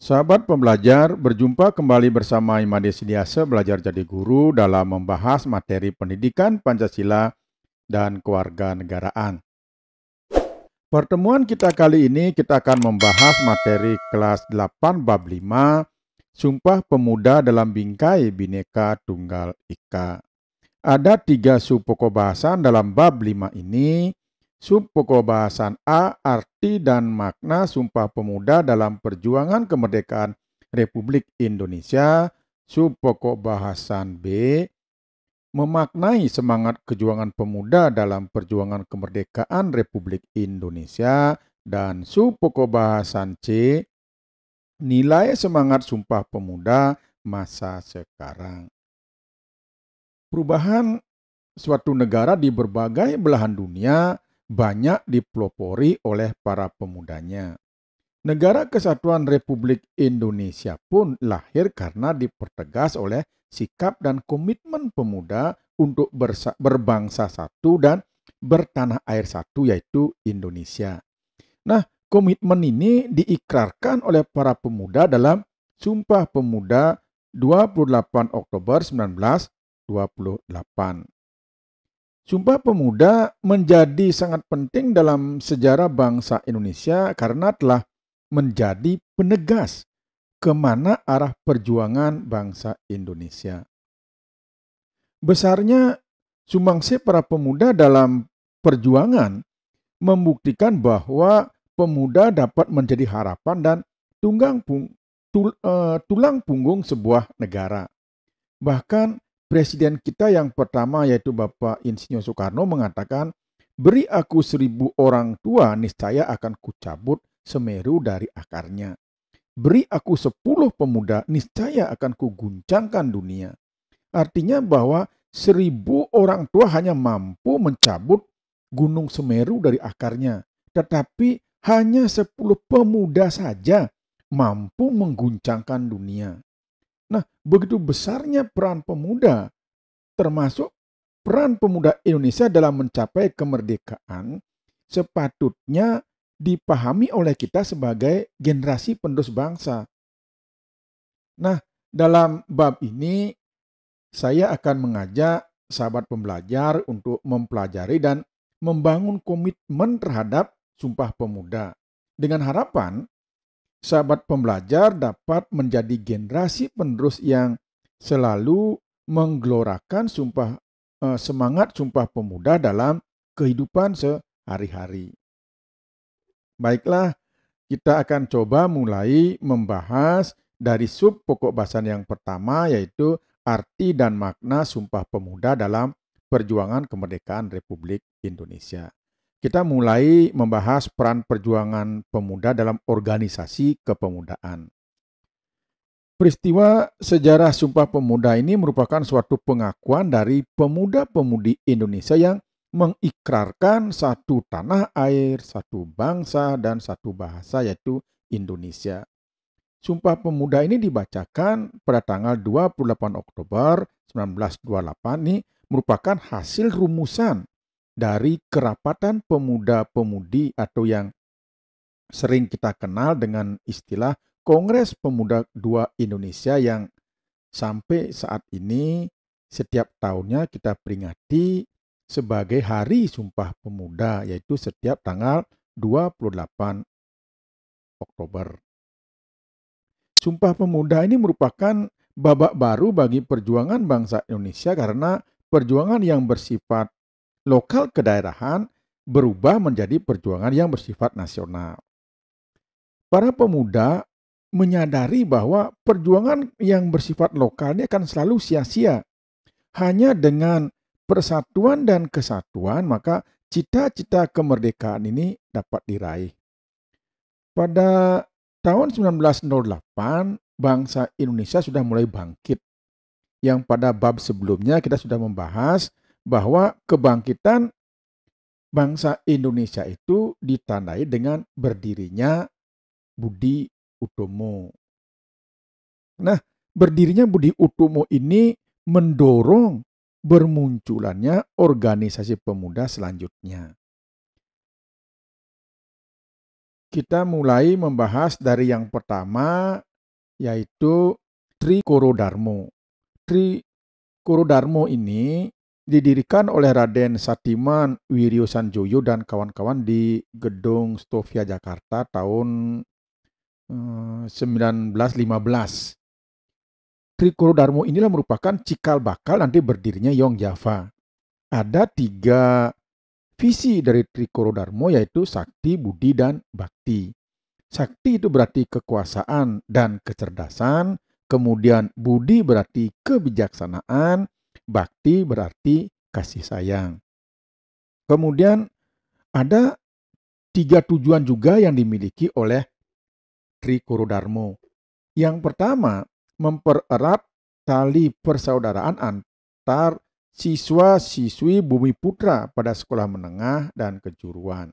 Sahabat pembelajar, berjumpa kembali bersama Imade Sidiase belajar jadi guru dalam membahas materi pendidikan Pancasila dan kewarganegaraan. Pertemuan kita kali ini kita akan membahas materi kelas 8 bab 5, Sumpah Pemuda dalam Bingkai Bhinneka Tunggal Ika. Ada 3 subpokok bahasan dalam bab 5 ini. Subpokok bahasan A, arti dan makna Sumpah Pemuda dalam perjuangan kemerdekaan Republik Indonesia. Subpokok bahasan B, memaknai semangat kejuangan pemuda dalam perjuangan kemerdekaan Republik Indonesia. Dan subpokok bahasan C, nilai semangat Sumpah Pemuda masa sekarang. Perubahan suatu negara di berbagai belahan dunia banyak dipelopori oleh para pemudanya. Negara Kesatuan Republik Indonesia pun lahir karena dipertegas oleh sikap dan komitmen pemuda untuk berbangsa satu dan bertanah air satu, yaitu Indonesia. Nah, komitmen ini diikrarkan oleh para pemuda dalam Sumpah Pemuda 28 Oktober 1928. Sumpah Pemuda menjadi sangat penting dalam sejarah bangsa Indonesia karena telah menjadi penegas kemana arah perjuangan bangsa Indonesia. Besarnya sumbangsih para pemuda dalam perjuangan membuktikan bahwa pemuda dapat menjadi harapan dan tulang punggung sebuah negara. Bahkan Presiden kita yang pertama, yaitu Bapak Insinyur Soekarno, mengatakan, "Beri aku 1000 orang tua, niscaya akan kucabut Semeru dari akarnya. Beri aku 10 pemuda, niscaya akan kuguncangkan dunia." Artinya bahwa 1000 orang tua hanya mampu mencabut Gunung Semeru dari akarnya, tetapi hanya 10 pemuda saja mampu mengguncangkan dunia. Nah, begitu besarnya peran pemuda, termasuk peran pemuda Indonesia dalam mencapai kemerdekaan, sepatutnya dipahami oleh kita sebagai generasi penerus bangsa. Nah, dalam bab ini saya akan mengajak sahabat pembelajar untuk mempelajari dan membangun komitmen terhadap Sumpah Pemuda, dengan harapan sahabat pembelajar dapat menjadi generasi penerus yang selalu menggelorakan semangat Sumpah Pemuda dalam kehidupan sehari-hari. Baiklah, kita akan coba mulai membahas dari sub pokok bahasan yang pertama, yaitu arti dan makna Sumpah Pemuda dalam perjuangan kemerdekaan Republik Indonesia. Kita mulai membahas peran perjuangan pemuda dalam organisasi kepemudaan. Peristiwa sejarah Sumpah Pemuda ini merupakan suatu pengakuan dari pemuda-pemudi Indonesia yang mengikrarkan satu tanah air, satu bangsa, dan satu bahasa, yaitu Indonesia. Sumpah Pemuda ini dibacakan pada tanggal 28 Oktober 1928 ini merupakan hasil rumusan dari kerapatan pemuda-pemudi atau yang sering kita kenal dengan istilah Kongres Pemuda II Indonesia, yang sampai saat ini setiap tahunnya kita peringati sebagai Hari Sumpah Pemuda, yaitu setiap tanggal 28 Oktober. Sumpah Pemuda ini merupakan babak baru bagi perjuangan bangsa Indonesia karena perjuangan yang bersifat lokal kedaerahan berubah menjadi perjuangan yang bersifat nasional. Para pemuda menyadari bahwa perjuangan yang bersifat lokal ini akan selalu sia-sia. Hanya dengan persatuan dan kesatuan maka cita-cita kemerdekaan ini dapat diraih. Pada tahun 1908, bangsa Indonesia sudah mulai bangkit. Yang pada bab sebelumnya kita sudah membahas bahwa kebangkitan bangsa Indonesia itu ditandai dengan berdirinya Budi Utomo. Nah, berdirinya Budi Utomo ini mendorong bermunculannya organisasi pemuda selanjutnya. Kita mulai membahas dari yang pertama, yaitu Trikorodarmo. Trikorodarmo ini didirikan oleh Raden Satiman Wiryo Sanjoyo dan kawan-kawan di Gedung Stovia Jakarta tahun 1915. Trikorodarmo inilah merupakan cikal bakal nanti berdirinya Yong Java. Ada 3 visi dari Trikorodarmo, yaitu Sakti, Budi, dan Bakti. Sakti itu berarti kekuasaan dan kecerdasan, kemudian Budi berarti kebijaksanaan, Bakti berarti kasih sayang. Kemudian ada 3 tujuan juga yang dimiliki oleh Trikorodarmo. Yang pertama, mempererat tali persaudaraan antar siswa-siswi Bumi Putra pada sekolah menengah dan kejuruan.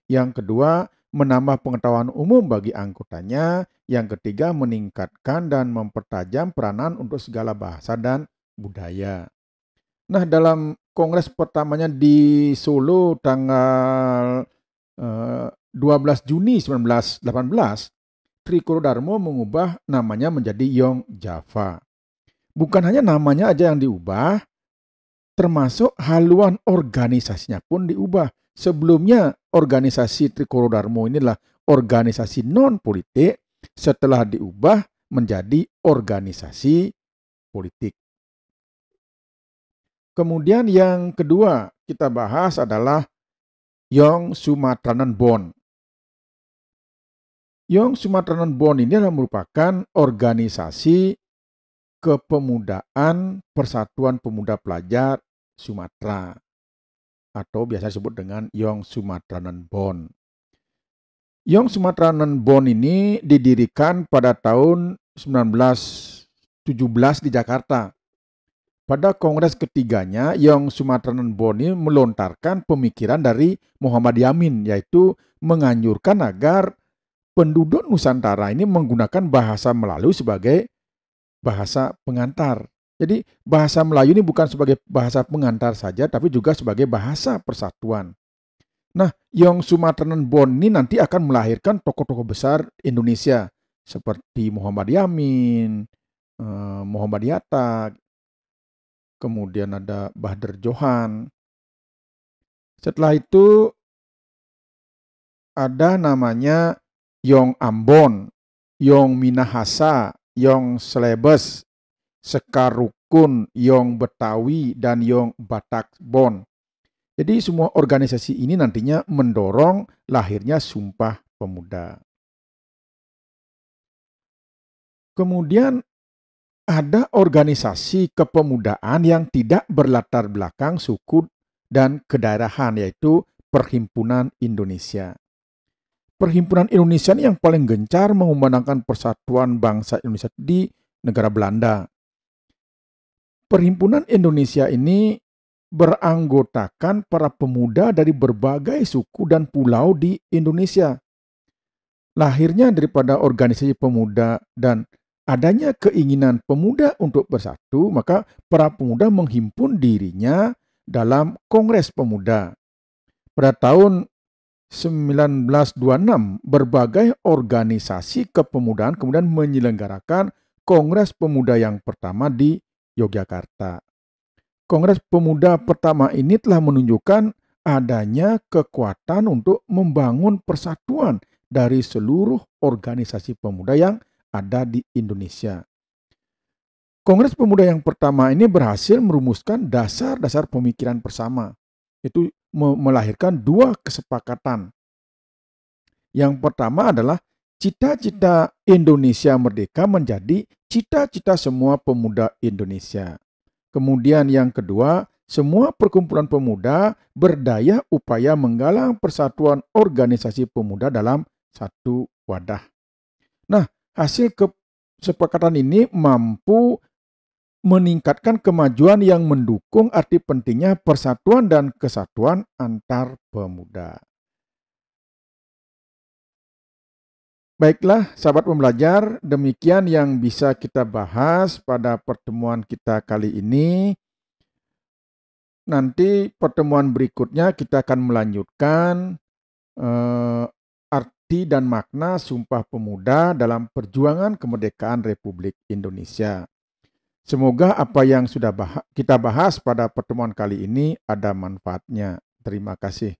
Yang kedua, menambah pengetahuan umum bagi anggotanya. Yang ketiga, meningkatkan dan mempertajam peranan untuk segala bahasa dan budaya. Nah, dalam kongres pertamanya di Solo tanggal 12 Juni 1918, Trikorodarmo mengubah namanya menjadi Yong Java. Bukan hanya namanya aja yang diubah, termasuk haluan organisasinya pun diubah. Sebelumnya organisasi Trikorodarmo inilah organisasi non-politik, setelah diubah menjadi organisasi politik. Kemudian yang kedua kita bahas adalah Yong Sumatranan Bond. Yong Sumatranan Bond ini adalah merupakan organisasi kepemudaan Persatuan Pemuda Pelajar Sumatera atau biasa disebut dengan Yong Sumatranan Bond. Yong Sumatranan Bond ini didirikan pada tahun 1917 di Jakarta. Pada kongres ketiganya, Yong Sumatranan Bond ini melontarkan pemikiran dari Muhammad Yamin, yaitu menganjurkan agar penduduk Nusantara ini menggunakan bahasa Melayu sebagai bahasa pengantar. Jadi bahasa Melayu ini bukan sebagai bahasa pengantar saja, tapi juga sebagai bahasa persatuan. Nah, Yong Sumatranan Bond ini nanti akan melahirkan tokoh-tokoh besar Indonesia seperti Muhammad Yamin, Muhammad Yatta, kemudian ada Bahdar Johan. Setelah itu ada namanya Yong Ambon, Yong Minahasa, Yong Slebes, Sekar Rukun, Yong Betawi, dan Yong Batak Bon. Jadi semua organisasi ini nantinya mendorong lahirnya Sumpah Pemuda. Kemudian ada organisasi kepemudaan yang tidak berlatar belakang suku dan kedaerahan, yaitu Perhimpunan Indonesia. Perhimpunan Indonesia ini yang paling gencar mengumandangkan persatuan bangsa Indonesia di negara Belanda. Perhimpunan Indonesia ini beranggotakan para pemuda dari berbagai suku dan pulau di Indonesia. Lahirnya daripada organisasi pemuda dan adanya keinginan pemuda untuk bersatu, maka para pemuda menghimpun dirinya dalam Kongres Pemuda. Pada tahun 1926, berbagai organisasi kepemudaan kemudian menyelenggarakan Kongres Pemuda yang pertama di Yogyakarta. Kongres Pemuda pertama ini telah menunjukkan adanya kekuatan untuk membangun persatuan dari seluruh organisasi pemuda yang ada di Indonesia. Kongres Pemuda yang pertama ini berhasil merumuskan dasar-dasar pemikiran bersama, yaitu melahirkan 2 kesepakatan. Yang pertama adalah cita-cita Indonesia merdeka menjadi cita-cita semua pemuda Indonesia. Kemudian yang kedua, semua perkumpulan pemuda berdaya upaya menggalang persatuan organisasi pemuda dalam satu wadah. Nah, hasil kesepakatan ini mampu meningkatkan kemajuan yang mendukung arti pentingnya persatuan dan kesatuan antar pemuda. Baiklah, sahabat pembelajar, demikian yang bisa kita bahas pada pertemuan kita kali ini. Nanti pertemuan berikutnya kita akan melanjutkan arti dan makna Sumpah Pemuda dalam perjuangan kemerdekaan Republik Indonesia. Semoga apa yang sudah kita bahas pada pertemuan kali ini ada manfaatnya. Terima kasih.